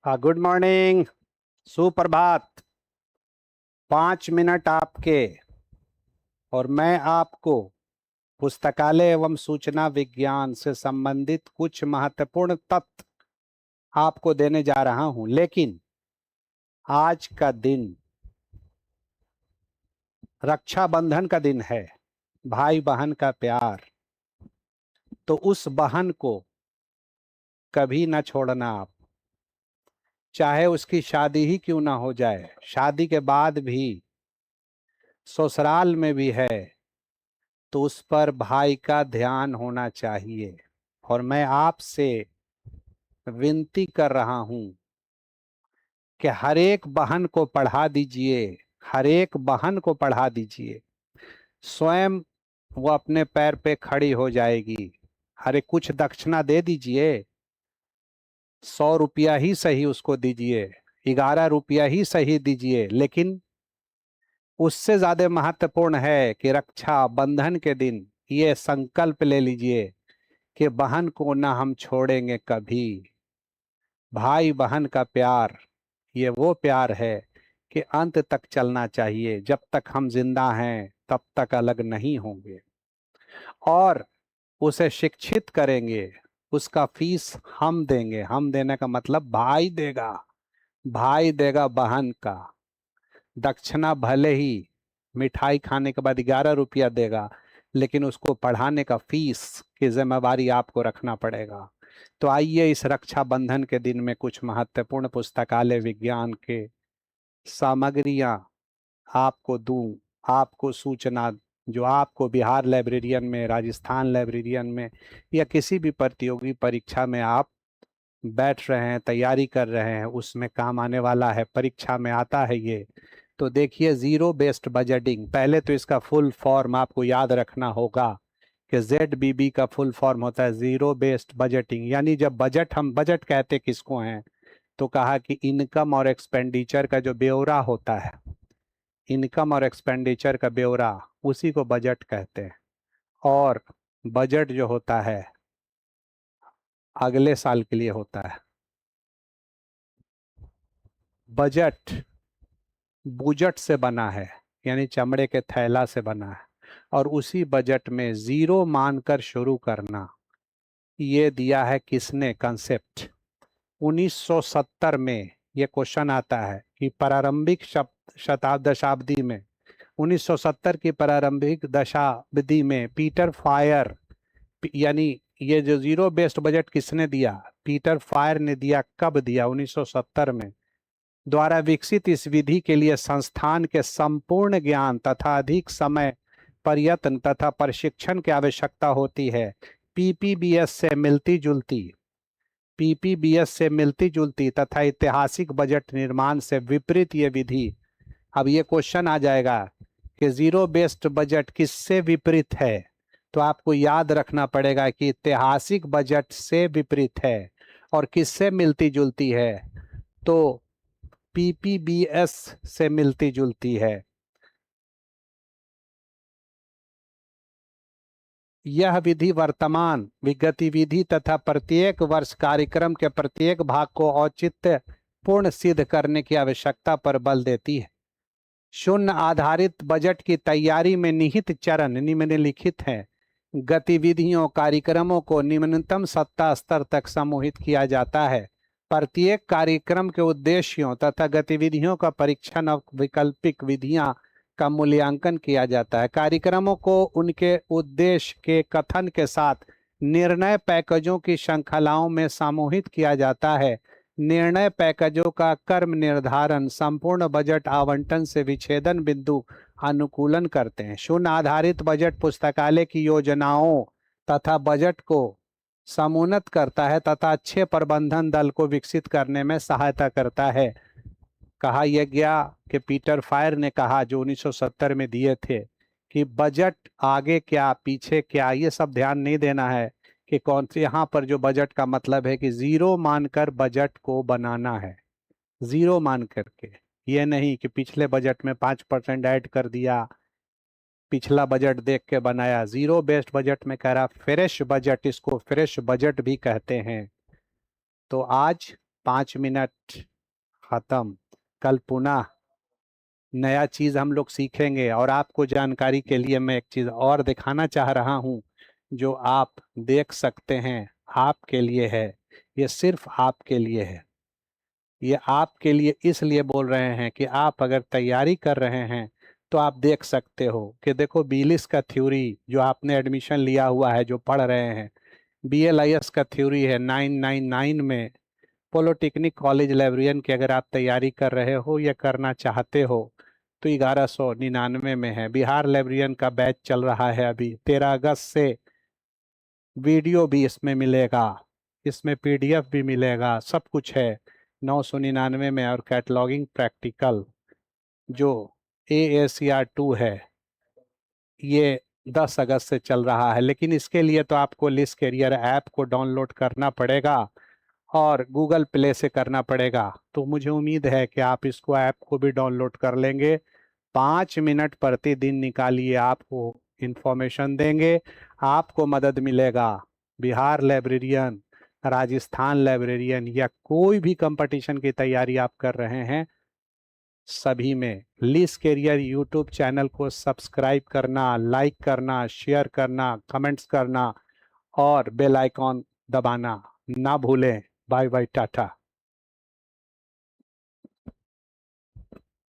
Good morning. सुप्रभात। 5 minute आपके और मैं आपको पुस्तकालय एवं सूचना विज्ञान से संबंधित कुछ महत्वपूर्ण तथ्य आपको देने जा रहा हूं। लेकिन आज का दिन रक्षाबंधन का दिन है, भाई बहन का प्यार। तो उस बहन को कभी ना छोड़ना आप, चाहे उसकी शादी ही क्यों ना हो जाए, शादी के बाद भी ससुराल में भी है, तो उस पर भाई का ध्यान होना चाहिए। और मैं आपसे विनती कर रहा हूं कि हर एक बहन को पढ़ा दीजिए, हर एक बहन को पढ़ा दीजिए। स्वयं वो अपने पैर पे खड़ी हो जाएगी। अरे कुछ दक्षिणा दे दीजिए, 100 रुपया ही सही उसको दीजिए, 11 रुपया ही सही दीजिए। लेकिन उससे ज्यादा महत्वपूर्ण है कि रक्षा बंधन के दिन ये संकल्प ले लीजिए कि बहन को ना हम छोड़ेंगे कभी। भाई बहन का प्यार ये वो प्यार है कि अंत तक चलना चाहिए। जब तक हम जिंदा हैं तब तक अलग नहीं होंगे। और उसे शिक्षित करेंगे, उसका फीस हम देंगे। हम देने का मतलब भाई देगा, भाई देगा बहन का। दक्षिणा भले ही मिठाई खाने के बाद 11 रुपया देगा, लेकिन उसको पढ़ाने का फीस की जिम्मेवारी आपको रखना पड़ेगा। तो आइए इस रक्षाबंधन के दिन में कुछ महत्वपूर्ण पुस्तकालय विज्ञान के सामग्रियां आपको दूं, आपको सूचना जो आपको बिहार लाइब्रेरियन में, राजस्थान लाइब्रेरियन में या किसी भी प्रतियोगी परीक्षा में आप बैठ रहे हैं, तैयारी कर रहे हैं, उसमें काम आने वाला है, परीक्षा में आता है ये। तो देखिए, जीरो बेस्ड बजटिंग, पहले तो इसका फुल फॉर्म आपको याद रखना होगा कि ZBB का फुल फॉर्म होता है जीरो बेस्ड बजटिंग। यानी जब बजट, हम बजट कहते किसको हैं, तो कहा कि इनकम और एक्सपेंडिचर का जो ब्यौरा होता है, इनकम और एक्सपेंडिचर का ब्यौरा, उसी को बजट कहते हैं। और बजट जो होता है अगले साल के लिए होता है। बजट बुजट से बना है, यानी चमड़े के थैला से बना है। और उसी बजट में जीरो मानकर शुरू करना, ये दिया है किसने कंसेप्ट? 1970 में ये क्वेश्चन आता है कि प्रारंभिक दशाब्दी में, 1970 की प्रारंभिक दशाब्दी में पीटर फायर, यानी ये जो जीरो बेस्ड बजट किसने दिया? पीटर फायर ने दिया। कब दिया? 1970 में। द्वारा विकसित इस विधि के लिए संस्थान के संपूर्ण ज्ञान तथा अधिक समय, प्रयत्न तथा प्रशिक्षण की आवश्यकता होती है। पीपीबीएस से मिलती जुलती, पीपीबीएस से मिलती जुलती तथा ऐतिहासिक बजट निर्माण से विपरीत ये विधि। अब ये क्वेश्चन आ जाएगा कि जीरो बेस्ड बजट किससे विपरीत है? तो आपको याद रखना पड़ेगा कि ऐतिहासिक बजट से विपरीत है। और किससे मिलती जुलती है? तो पीपीबीएस से मिलती जुलती है। यह विधि वर्तमान गतिविधि तथा प्रत्येक वर्ष कार्यक्रम के प्रत्येक भाग को औचित्य पूर्ण सिद्ध करने की आवश्यकता पर बल देती है। शून्य आधारित बजट की तैयारी में निहित चरण निम्नलिखित हैं। गतिविधियों कार्यक्रमों को निम्नतम सत्ता स्तर तक समूहित किया जाता है। प्रत्येक कार्यक्रम के उद्देश्यों तथा गतिविधियों का परीक्षण और वैकल्पिक विधियां का मूल्यांकन किया जाता है। कार्यक्रमों को उनके उद्देश्य के कथन के साथ निर्णय पैकेजों की श्रृंखलाओं में समूहित किया जाता है। निर्णय पैकेजों का कर्म निर्धारण संपूर्ण बजट आवंटन से विच्छेदन बिंदु अनुकूलन करते हैं। शून्य आधारित बजट पुस्तकालय की योजनाओं तथा बजट को समुन्नत करता है तथा अच्छे प्रबंधन दल को विकसित करने में सहायता करता है। कहा यह गया कि पीटर फायर ने कहा, जो 1970 में दिए थे, कि बजट आगे क्या पीछे क्या ये सब ध्यान नहीं देना है कि कौन से। यहाँ पर जो बजट का मतलब है कि जीरो मानकर बजट को बनाना है, जीरो मान करके। ये नहीं कि पिछले बजट में 5% ऐड कर दिया, पिछला बजट देख के बनाया। जीरो बेस्ड बजट में कह रहा फ्रेश बजट, इसको फ्रेश बजट भी कहते हैं। तो आज 5 मिनट खत्म। कल पुनः नया चीज हम लोग सीखेंगे। और आपको जानकारी के लिए मैं एक चीज और दिखाना चाह रहा हूं जो आप देख सकते हैं, आपके लिए है, ये सिर्फ आपके लिए है। ये आपके लिए इसलिए बोल रहे हैं कि आप अगर तैयारी कर रहे हैं तो आप देख सकते हो कि देखो बीलिस का थ्योरी जो आपने एडमिशन लिया हुआ है, जो पढ़ रहे हैं, BLIS का थ्योरी है 999 में। पॉलिटेक्निक कॉलेज लाइब्रेरियन की अगर आप तैयारी कर रहे हो या करना चाहते हो तो 1199 में है। बिहार लाइब्रेरियन का बैच चल रहा है अभी 13 अगस्त से। वीडियो भी इसमें मिलेगा, इसमें PDF भी मिलेगा, सब कुछ है 999 में। और कैटलॉगिंग प्रैक्टिकल जो AACR 2 है, ये 10 अगस्त से चल रहा है। लेकिन इसके लिए तो आपको लिस्ट कैरियर ऐप को डाउनलोड करना पड़ेगा और गूगल प्ले से करना पड़ेगा। तो मुझे उम्मीद है कि आप इसको ऐप को भी डाउनलोड कर लेंगे। 5 मिनट प्रतिदिन निकालिए, आपको इंफॉर्मेशन देंगे, आपको मदद मिलेगा। बिहार लाइब्रेरियन, राजस्थान लाइब्रेरियन या कोई भी कंपटीशन की तैयारी आप कर रहे हैं, सभी में लिस्ट कैरियर यूट्यूब चैनल को सब्सक्राइब करना, लाइक करना, शेयर करना, कमेंट्स करना और बेल आइकॉन दबाना ना भूलें। Bye bye, Tata.